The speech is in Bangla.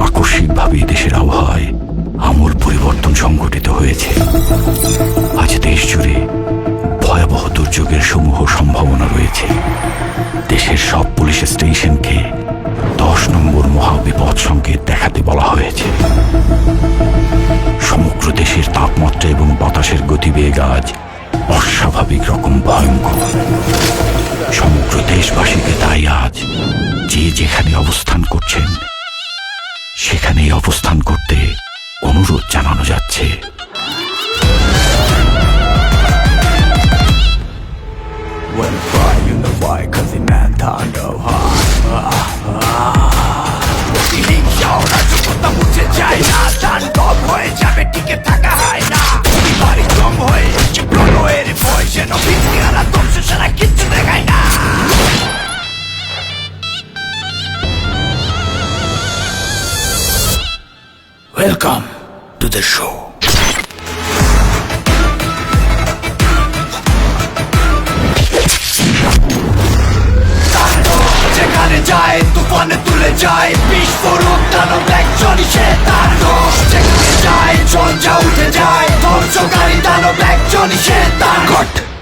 আকস্মিকভাবে দেশের আবহাওয়ায় আমূল পরিবর্তন সংঘটিত হয়েছে। আজ দেশ জুড়ে ভয়াবহ দুর্যোগের সমূহ সম্ভাবনা রয়েছে। দেশের সব পুলিশ স্টেশনকে 10 নম্বর মহাবিপদ সংকেত দেখাতে বলা হয়েছে। সমগ্র দেশের তাপমাত্রা এবং বাতাসের গতিবেগ আজ অস্বাভাবিক রকম ভয়ঙ্কর। সমগ্র দেশবাসীকে তাই আজ যে যেখানে অবস্থান করছেন সেখানেই অবস্থান করতে অনুরোধ জানানো যাচ্ছে। Welcome to the show. যেখানে যায় তুফানে তুলে যায় বিস্ফোরক দানব একজনই সে তাণ্ডব। যেখানে যায় ঝঞ্ঝা উঠে যায় ধ্বংসকারী দানব একজনই সে তাণ্ডব।